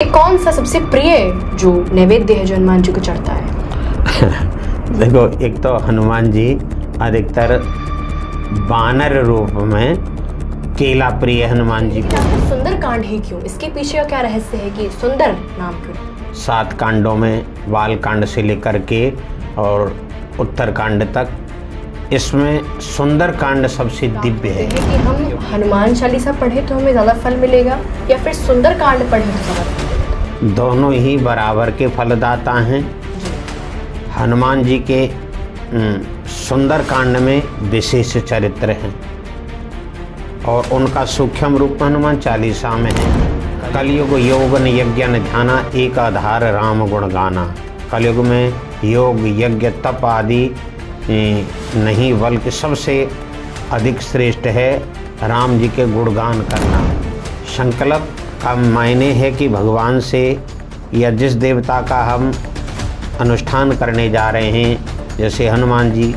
कौन सा सबसे प्रिय जो नैवेद्य है जो हनुमान जी को चढ़ता है? देखो, एक तो हनुमान जी अधिकतर वानर रूप में केला प्रिय हनुमान जी को। सुंदरकांड ही क्यों? इसके पीछे का क्या रहस्य है कि सुंदर नाम क्यों? 7 कांडों में बाल कांड से लेकर के और उत्तरकांड तक इसमें सुंदर कांड सबसे दिव्य है। कि हम हनुमान चालीसा पढ़े तो हमें ज़्यादा फल मिलेगा या फिर सुंदर कांड पढ़े तो ज़्यादा फल मिलेगा? दोनों ही बराबर के फलदाता हैं। हनुमान जी के सुंदर कांड में विशेष चरित्र हैं और उनका सूक्ष्म रूप हनुमान चालीसा में है। कलयुग योग यज्ञ ध्याना एक आधार राम गुण गाना। कलयुग में योग यज्ञ तप आदि नहीं बल्कि सबसे अधिक श्रेष्ठ है राम जी के गुणगान करना। संकल्प का मायने है कि भगवान से या जिस देवता का हम अनुष्ठान करने जा रहे हैं, जैसे हनुमान जी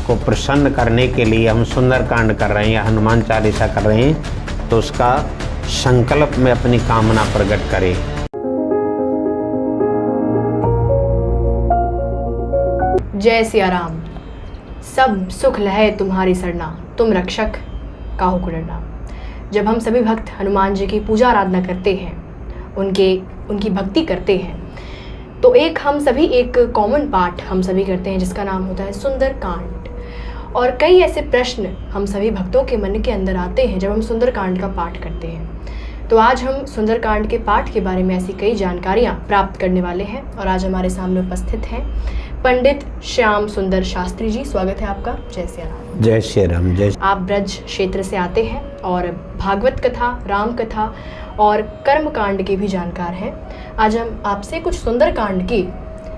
को प्रसन्न करने के लिए हम सुंदरकांड कर रहे हैं या हनुमान चालीसा कर रहे हैं, तो उसका संकल्प में अपनी कामना प्रकट करें। जय सिया राम। सब सुख लहै तुम्हारी सरना, तुम रक्षक काहू को डरना। जब हम सभी भक्त हनुमान जी की पूजा आराधना करते हैं, उनकी भक्ति करते हैं, तो हम सभी एक कॉमन पाठ हम सभी करते हैं जिसका नाम होता है सुंदरकांड। और कई ऐसे प्रश्न हम सभी भक्तों के मन के अंदर आते हैं जब हम सुंदरकांड का पाठ करते हैं। तो आज हम सुंदरकांड के पाठ के बारे में ऐसी कई जानकारियाँ प्राप्त करने वाले हैं और आज हमारे सामने उपस्थित हैं पंडित श्याम सुंदर शास्त्री जी। स्वागत है आपका। जय श्री राम। जय श्री राम। जय। आप ब्रज क्षेत्र से आते हैं और भागवत कथा, राम कथा और कर्म कांड के भी जानकार हैं। आज हम आपसे कुछ सुंदरकांड की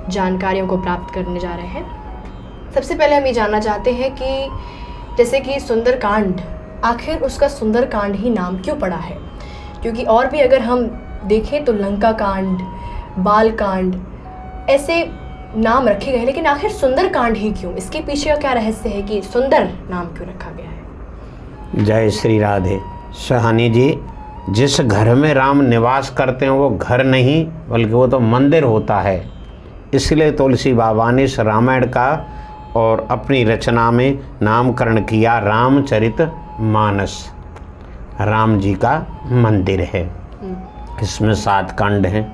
जानकारियों को प्राप्त करने जा रहे हैं। सबसे पहले हम ये जानना चाहते हैं कि जैसे कि सुंदरकांड, आखिर उसका सुंदरकांड ही नाम क्यों पड़ा है? क्योंकि और भी अगर हम देखें तो लंका कांड, बाल कांड ऐसे नाम रखे गए, लेकिन आखिर सुंदरकांड ही क्यों? इसके पीछे का क्या रहस्य है कि सुंदर नाम क्यों रखा गया है? जय श्री राधे। सहानी जी, जिस घर में राम निवास करते हैं वो घर नहीं बल्कि वो तो मंदिर होता है। इसलिए तुलसी बाबा ने इस रामायण का और अपनी रचना में नामकरण किया रामचरित मानस। राम जी का मंदिर है। इसमें 7 कांड हैं।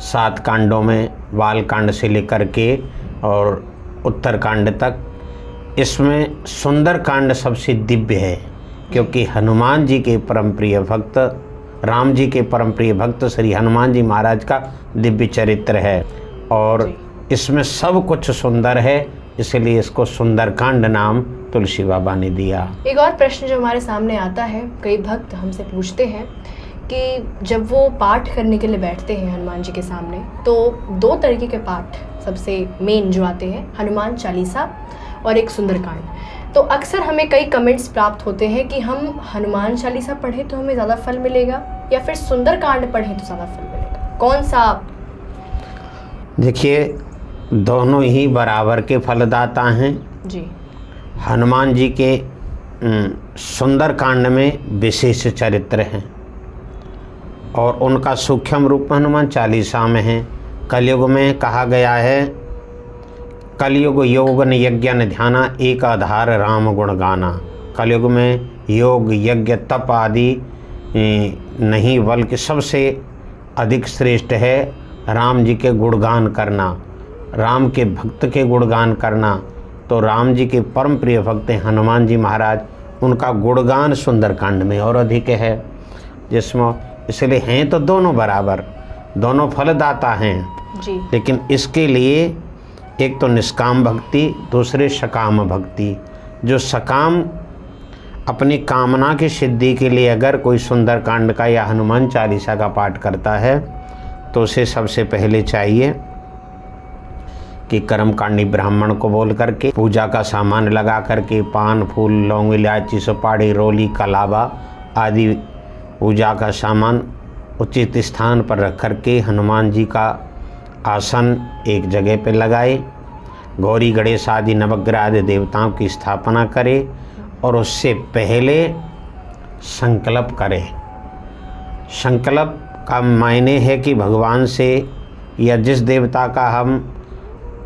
7 कांडों में बाल कांड से लेकर के और उत्तरकांड तक इसमें सुंदर कांड सबसे दिव्य है, क्योंकि हनुमान जी के परम प्रिय भक्त, राम जी के परम प्रिय भक्त श्री हनुमान जी महाराज का दिव्य चरित्र है और इसमें सब कुछ सुंदर है, इसलिए इसको सुंदरकांड नाम तुलसी बाबा ने दिया। एक और प्रश्न जो हमारे सामने आता है, कई भक्त हमसे पूछते हैं कि जब वो पाठ करने के लिए बैठते हैं हनुमान जी के सामने, तो 2 तरीके के पाठ सबसे मेन जो आते हैं, हनुमान चालीसा और एक सुंदरकांड। तो अक्सर हमें कई कमेंट्स प्राप्त होते हैं कि हम हनुमान चालीसा पढ़ें तो हमें ज़्यादा फल मिलेगा या फिर सुंदरकांड पढ़ें तो ज़्यादा फल मिलेगा, कौन सा? देखिए, दोनों ही बराबर के फलदाता हैं जी। हनुमान जी के सुंदरकांड में विशेष चरित्र हैं और उनका सूक्ष्म रूप हनुमान चालीसा में है। कलयुग में कहा गया है, कलयुग योग यज्ञ ध्याना एक आधार राम गुण गाना। कलयुग में योग यज्ञ तप आदि नहीं बल्कि सबसे अधिक श्रेष्ठ है राम जी के गुणगान करना, राम के भक्त के गुणगान करना। तो राम जी के परम प्रिय भक्त हनुमान जी महाराज, उनका गुणगान सुंदरकांड में और अधिक है, जिसमें इसलिए हैं तो दोनों बराबर, दोनों फलदाता हैं जी। लेकिन इसके लिए एक तो निष्काम भक्ति, दूसरे सकाम भक्ति। जो सकाम अपनी कामना की सिद्धि के लिए अगर कोई सुंदरकांड का या हनुमान चालीसा का पाठ करता है तो उसे सबसे पहले चाहिए कि कर्मकांडी ब्राह्मण को बोल करके पूजा का सामान लगा करके पान, फूल, लौंग, इलायची, सुपारी, रोली, कलावा आदि पूजा का सामान उचित स्थान पर रख करके हनुमान जी का आसन एक जगह पर लगाए, गौरी गणेश आदि नवग्रह आदि देवताओं की स्थापना करे और उससे पहले संकल्प करे। संकल्प का मायने है कि भगवान से या जिस देवता का हम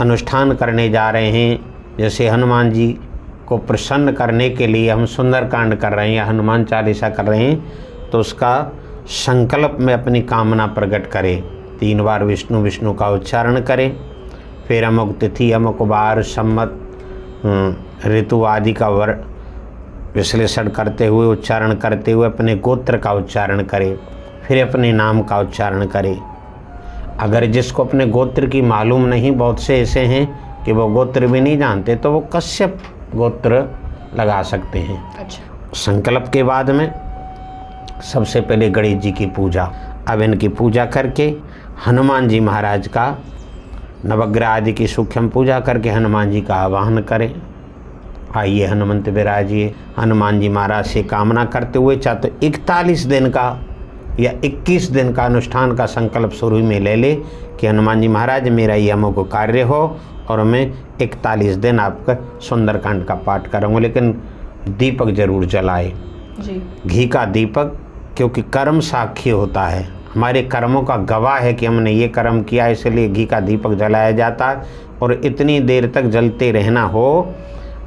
अनुष्ठान करने जा रहे हैं, जैसे हनुमान जी को प्रसन्न करने के लिए हम सुंदरकांड कर रहे हैं या हनुमान चालीसा कर रहे हैं, तो उसका संकल्प में अपनी कामना प्रकट करें। 3 बार विष्णु विष्णु का उच्चारण करें, फिर अमुक तिथि अमुक बार सम्मत ऋतु आदि का विश्लेषण करते हुए उच्चारण करते हुए अपने गोत्र का उच्चारण करें, फिर अपने नाम का उच्चारण करें। अगर जिसको अपने गोत्र की मालूम नहीं, बहुत से ऐसे हैं कि वो गोत्र भी नहीं जानते, तो वो कश्यप गोत्र लगा सकते हैं। अच्छा। संकल्प के बाद में सबसे पहले गणेश जी की पूजा। अब इनकी पूजा करके हनुमान जी महाराज का नवग्रह आदि की सूक्ष्म पूजा करके हनुमान जी का आवाहन करें। आइए हनुमंत विराजिए। हनुमान जी महाराज से कामना करते हुए चाहे तो 41 दिन का या 21 दिन का अनुष्ठान का संकल्प शुरू में ले ले कि हनुमान जी महाराज मेरा ये अमुक कार्य हो और मैं 41 दिन आपका सुंदरकांड का पाठ करूँगा, लेकिन दीपक जरूर जलाए जी। घी का दीपक, क्योंकि कर्म साक्षी होता है, हमारे कर्मों का गवाह है कि हमने ये कर्म किया, इसलिए घी का दीपक जलाया जाता है। और इतनी देर तक जलते रहना हो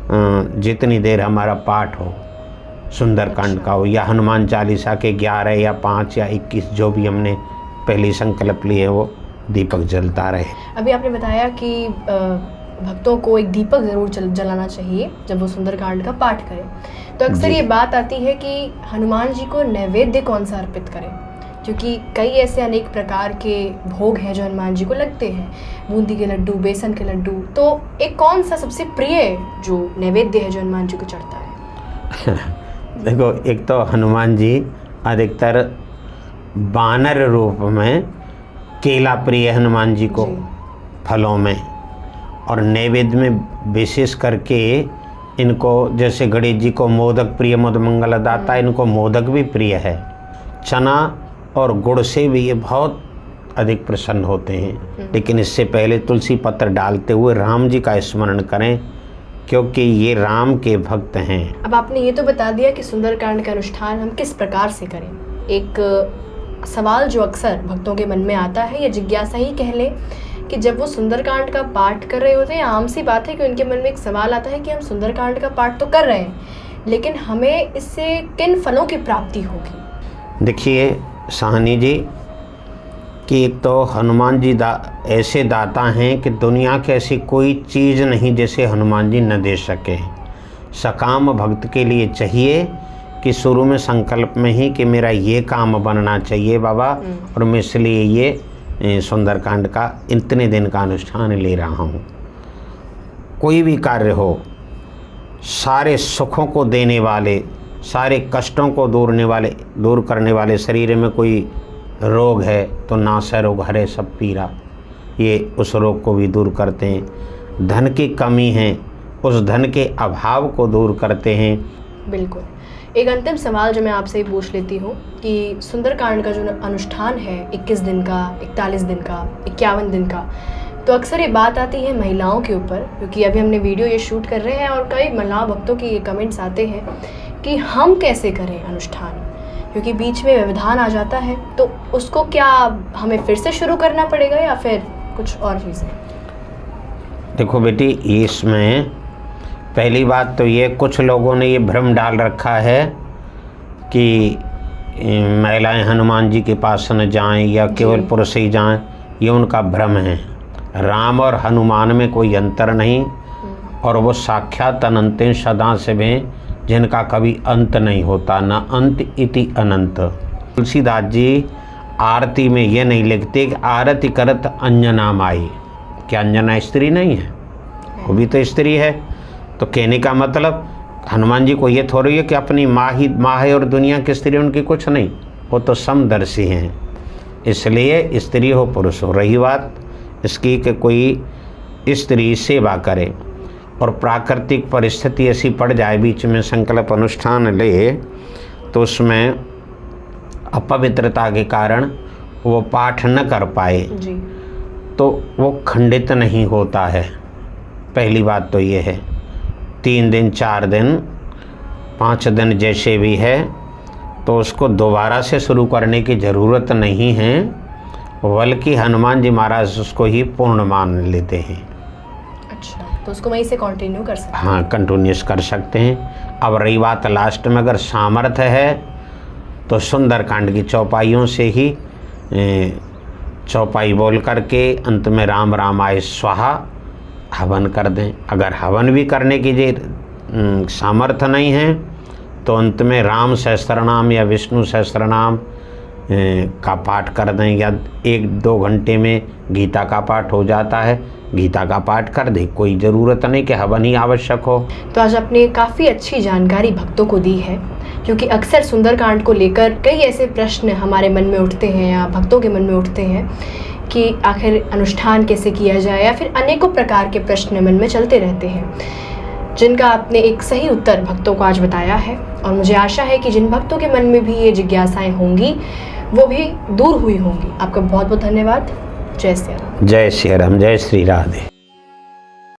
जितनी देर हमारा पाठ हो, सुंदरकांड का हो या हनुमान चालीसा के 11 या 5 या 21 जो भी हमने पहले संकल्प लिए वो दीपक जलता रहे। अभी आपने बताया कि भक्तों को एक दीपक ज़रूर जलाना चाहिए जब वो सुंदरकांड का पाठ करें। तो अक्सर ये बात आती है कि हनुमान जी को नैवेद्य कौन सा अर्पित करें, क्योंकि कई ऐसे अनेक प्रकार के भोग हैं जो हनुमान जी को लगते हैं, बूंदी के लड्डू, बेसन के लड्डू, तो एक कौन सा सबसे प्रिय जो नैवेद्य है जो हनुमान जी को चढ़ता है? देखो, एक तो हनुमान जी अधिकतर बानर रूप में केला प्रिय हनुमान जी को फलों में, और नैवेद्य में विशेष करके इनको, जैसे गणेश जी को मोदक प्रिय, मोद मंगलदाता, इनको मोदक भी प्रिय है। चना और गुड़ से भी ये बहुत अधिक प्रसन्न होते हैं। लेकिन इससे पहले तुलसी पत्र डालते हुए राम जी का स्मरण करें, क्योंकि ये राम के भक्त हैं। अब आपने ये तो बता दिया कि सुंदरकांड का अनुष्ठान हम किस प्रकार से करें। एक सवाल जो अक्सर भक्तों के मन में आता है, या जिज्ञासा ही कह लें, कि जब वो सुंदरकांड का पाठ कर रहे होते हैं, आम सी बात है कि उनके मन में एक सवाल आता है कि हम सुंदरकांड का पाठ तो कर रहे हैं, लेकिन हमें इससे किन फलों की प्राप्ति होगी? देखिए साहनी जी, कि एक तो हनुमान जी ऐसे दाता हैं कि दुनिया की ऐसी कोई चीज़ नहीं जैसे हनुमान जी न दे सके। सकाम भक्त के लिए चाहिए कि शुरू में संकल्प में ही कि मेरा ये काम बनना चाहिए बाबा, और मैं इसलिए ये सुंदरकांड का इतने दिन का अनुष्ठान ले रहा हूँ। कोई भी कार्य हो, सारे सुखों को देने वाले, सारे कष्टों को दूर करने वाले, शरीर में कोई रोग है तो नासै रोग हरे सब पीरा, ये उस रोग को भी दूर करते हैं। धन की कमी है, उस धन के अभाव को दूर करते हैं। बिल्कुल। एक अंतिम सवाल जो मैं आपसे ही पूछ लेती हूँ कि सुंदरकांड का जो अनुष्ठान है 21 दिन का, 41 दिन का, 51 दिन का, तो अक्सर ये बात आती है महिलाओं के ऊपर, क्योंकि अभी हमने वीडियो ये शूट कर रहे हैं और कई महिला भक्तों की ये कमेंट्स आते हैं कि हम कैसे करें अनुष्ठान, क्योंकि बीच में व्यवधान आ जाता है, तो उसको क्या हमें फिर से शुरू करना पड़ेगा या फिर कुछ और चीज़ें? देखो बेटी, इसमें पहली बात तो ये, कुछ लोगों ने ये भ्रम डाल रखा है कि महिलाएं हनुमान जी के पास न जाएं या केवल पुरुष ही जाएं, ये उनका भ्रम है। राम और हनुमान में कोई अंतर नहीं, और वो साक्षात अनंत सदा से हैं, जिनका कभी अंत नहीं होता, न अंत इति अनंत। तुलसीदास जी आरती में ये नहीं लिखते कि आरती करत अंजना माई। क्या अंजना स्त्री नहीं है? वो भी तो स्त्री है। तो कहने का मतलब हनुमान जी को ये थोड़ी है कि अपनी माँ है और दुनिया की स्त्री उनकी कुछ नहीं, वो तो समदर्शी हैं। इसलिए स्त्री हो पुरुष हो, रही बात इसकी कि कोई स्त्री सेवा करे और प्राकृतिक परिस्थिति ऐसी पड़ जाए बीच में संकल्प अनुष्ठान ले, तो उसमें अपवित्रता के कारण वो पाठ न कर पाए जी, तो वो खंडित नहीं होता है। पहली बात तो ये है। 3 दिन, 4 दिन, 5 दिन जैसे भी है, तो उसको दोबारा से शुरू करने की ज़रूरत नहीं है, बल्कि हनुमान जी महाराज उसको ही पूर्ण मान लेते हैं। अच्छा, तो उसको वहीं से कंटिन्यू कर सकते हैं। हाँ, कंटिन्यूस कर सकते हैं। अब रही बात लास्ट में, अगर सामर्थ्य है तो सुंदरकांड की चौपाइयों से ही चौपाई बोल करके अंत में राम रामाय स्वाहा हवन कर दें। अगर हवन भी करने की सामर्थ्य नहीं है तो अंत में राम सहस्त्रनाम या विष्णु सहस्त्रनाम का पाठ कर दें, या 1-2 घंटे में गीता का पाठ हो जाता है, गीता का पाठ कर दे, कोई ज़रूरत नहीं कि हवन ही आवश्यक हो। तो आज आपने काफ़ी अच्छी जानकारी भक्तों को दी है, क्योंकि अक्सर सुंदरकांड को लेकर कई ऐसे प्रश्न हमारे मन में उठते हैं या भक्तों के मन में उठते हैं कि आखिर अनुष्ठान कैसे किया जाए, या फिर अनेकों प्रकार के प्रश्न मन में चलते रहते हैं, जिनका आपने एक सही उत्तर भक्तों को आज बताया है। और मुझे आशा है कि जिन भक्तों के मन में भी ये जिज्ञासाएं होंगी वो भी दूर हुई होंगी। आपका बहुत बहुत धन्यवाद। जय श्री राम। जय श्री राम, जय श्री राधे।